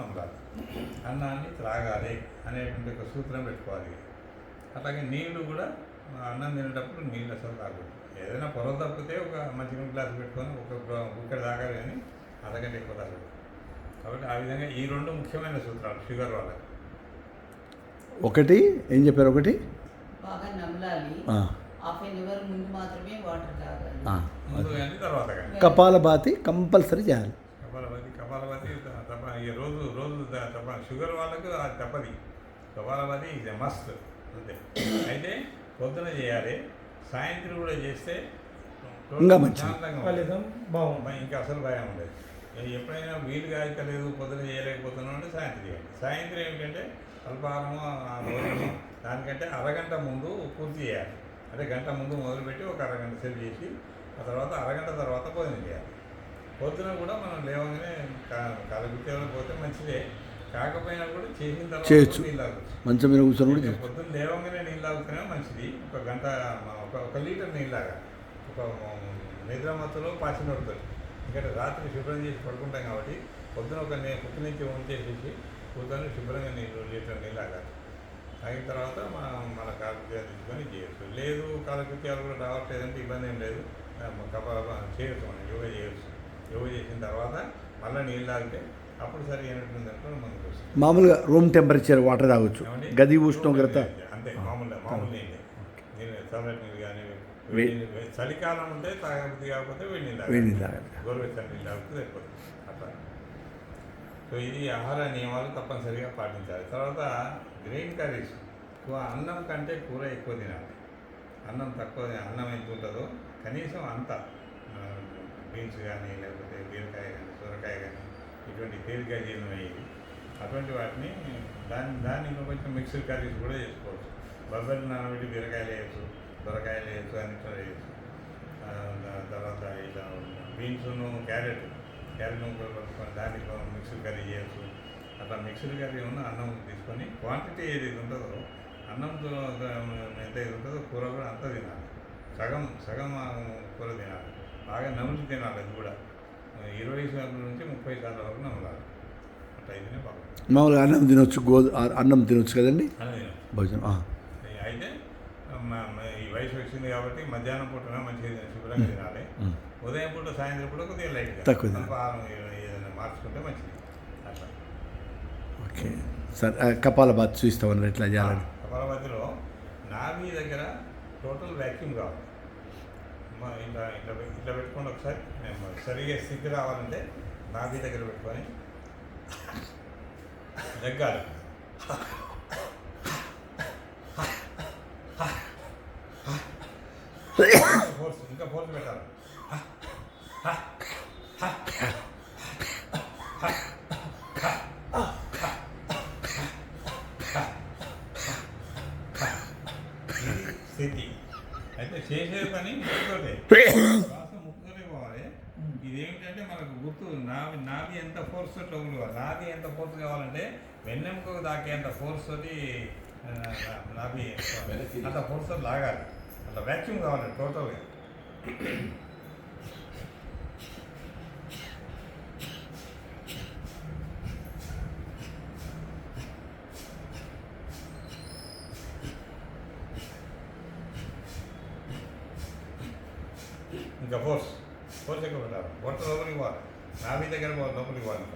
నమ్మాలి, అన్నాన్ని త్రాగాలి అనేటువంటి ఒక సూత్రం పెట్టుకోవాలి. అట్లాగే నీళ్లు కూడా అన్నం తినేటప్పుడు నీళ్ళు అసలు తాగకూడదు. ఏదైనా పొరవ తప్పితే ఒక మంచి గ్లాస్ పెట్టుకొని ఒక బుక్కడ తాగాలి, కానీ అంతకంటే ఎక్కువ తాగదు. కాబట్టి ఆ విధంగా ఈ రెండు ముఖ్యమైన సూత్రాలు షుగర్ వాళ్ళకి. ఒకటి ఏం చెప్పారు? ఒకటి బాగా నమలాలి, హాఫ్ అన్ అవర్ ముందు మాత్రమే వాటర్ తాగాలి, ముందు కానీ తర్వాత కానీ. కపాలభాతి కంపల్సరీ చేయాలి. కపాలభాతి తప్ప రోజు తప్ప. షుగర్ వాళ్ళకు అది తప్పది. కపాలభాతి ఇది మస్ట్ అంతే. అయితే పొద్దున చేయాలి, సాయంత్రం కూడా చేస్తే ఇంకా మంచి బాగుంది. ఇంకా అసలు భయం ఉండదు. ఎప్పుడైనా వీలుగా అయితే లేదు, పొద్దున చేయలేకపోతున్నాం అంటే సాయంత్రం చేయాలి. సాయంత్రం ఏమిటంటే అల్పాహారము భోజనము దానికంటే అరగంట ముందు పూర్తి చేయాలి. అంటే గంట ముందు మొదలుపెట్టి ఒక అరగంట సేపు చేసి ఆ తర్వాత అరగంట తర్వాత భోజనం చేయాలి. పొద్దున కూడా మనం లేవగానే కాలకృత్యాలు పోతే మంచిదే, కాకపోయినా కూడా చేసిన తర్వాత నీళ్ళు తాగొచ్చు. మంచం మీద కూర్చొని కూడా పొద్దున్న లేవగానే నీళ్ళు తాగుతూనే మంచిది. ఒక గంట ఒక లీటర్ నీళ్ళు తాగాలి. ఒక నిద్రమత్తులో పాసిన పడుతుంది. ఎందుకంటే రాత్రి శుభ్రం చేసి పడుకుంటాం కాబట్టి పొద్దున ఒక కుక్క నుంచి ఉంచేసేసి కూర్చొని శుభ్రంగా లీటర్ నీళ్ళు తాగాలి. తాగిన తర్వాత మన కాలకృత్యాలు తీసుకొని చేయొచ్చు. లేదు కాలకృత్యాలు కూడా రావట్లేదంటే ఇబ్బంది ఏం లేదు, చేయొచ్చు. మనం యోగా చేయొచ్చు. యోగా చేసిన తర్వాత మళ్ళీ నీళ్ళు తాగితే అప్పుడు సరి అయినట్టుందంటే మనకు వస్తుంది. మామూలుగా రూమ్ టెంపరేచర్ వాటర్ తాగొచ్చు, గది ఉష్ణోగ్రత అంతే. మామూలు నీళ్ళు, నేను చల్లటి నీళ్ళు కానీ చలికాలం ఉంటే తాగబుద్ధి కాకపోతే వేడి నీళ్ళు తాగాలి, గోరువెచ్చని నీళ్ళు తాగితే సరిపోతుంది అట్లా. సో ఇది ఆహార నియమాలు తప్పనిసరిగా పాటించాలి. తర్వాత గ్రెయిన్ కర్రీస్, అన్నం కంటే కూర ఎక్కువ తినాలి. అన్నం తక్కువ, అన్నం ఎంత ఉంటుందో కనీసం అంత బీన్స్ కానీ లేకపోతే బీరకాయ కానీ సొరకాయ కానీ ఇటువంటి తేలిక జీర్ణమయ్యేవి అటువంటి వాటిని దాన్ని ఇంకా కొంచెం మిక్స్డ్ కర్రీస్ కూడా చేసుకోవచ్చు. బొబ్బర్లు నానబెట్టి బీరకాయలు వేయచ్చు, దొరకాయలు వేయచ్చు, అన్నిట్లో వేయచ్చు. తర్వాత ఇలా బీన్స్ను క్యారెట్ కలుపుకొని దానికి మిక్స్డ్ కర్రీ చేయొచ్చు. అట్లా మిక్స్డ్ కర్రీ ఉన్న అన్నం తీసుకొని క్వాంటిటీ ఏదైతే ఉంటుందో అన్నంతో ఎంత ఏది ఉంటుందో కూర కూడా అంతా తినాలి. సగం కూర తినాలి. బాగా నమిలి తినాలి. అది కూడా 20 సార్లు నుంచి 30 సార్ల వరకు నమలాలి. అట్లా అయితేనే బాగుంటుంది. మామూలుగా అన్నం తినొచ్చు, అన్నం తినొచ్చు కదండి భోజనం. అయితే ఈ వయసు వచ్చింది కాబట్టి మధ్యాహ్నం పూట మంచిగా శుభ్రంగా తినాలి. ఉదయం పూట సాయంత్రం పూట కొద్దిగా లైట్గా ఆహారం ఏదైనా మార్చుకుంటే మంచిది అట్లా. ఓకే సార్, కపాలభాతి చూస్తామన్నారు ఎట్లా చేయాలని. కపాలభాతిలో నాభి దగ్గర టోటల్ వ్యాక్యూమ్ కావాలి. ఇట్లా పెట్టుకోండి. ఒకసారి సరిగా స్థితి రావాలంటే నాభి దగ్గర పెట్టుకొని దగ్గాలి. ఇంకా ఫోర్స్ పెట్టాలి. స్థితి అయితే చేసే పని ముక్కుతోటే, శ్వాస ముక్కుతోనే పోవాలి. ఇదేమిటంటే మనకు గుర్తు నాభి ఎంత ఫోర్స్ తోటి కావాలి. నాభి ఎంత ఫోర్స్ కావాలంటే వెన్నెముకకు దాకేంత ఫోర్స్ తోటి నాభి అంత ఫోర్స్ తోటి లాగాలి. అట్లా వ్యాక్యూమ్ కావాలి టోటల్గా. ఇంకా ఫోర్స్ ఎక్కువ పెట్టాలి. బొట్ట లోపలికి పోవాలి, నాభి దగ్గర లోపలికి పోవాలి.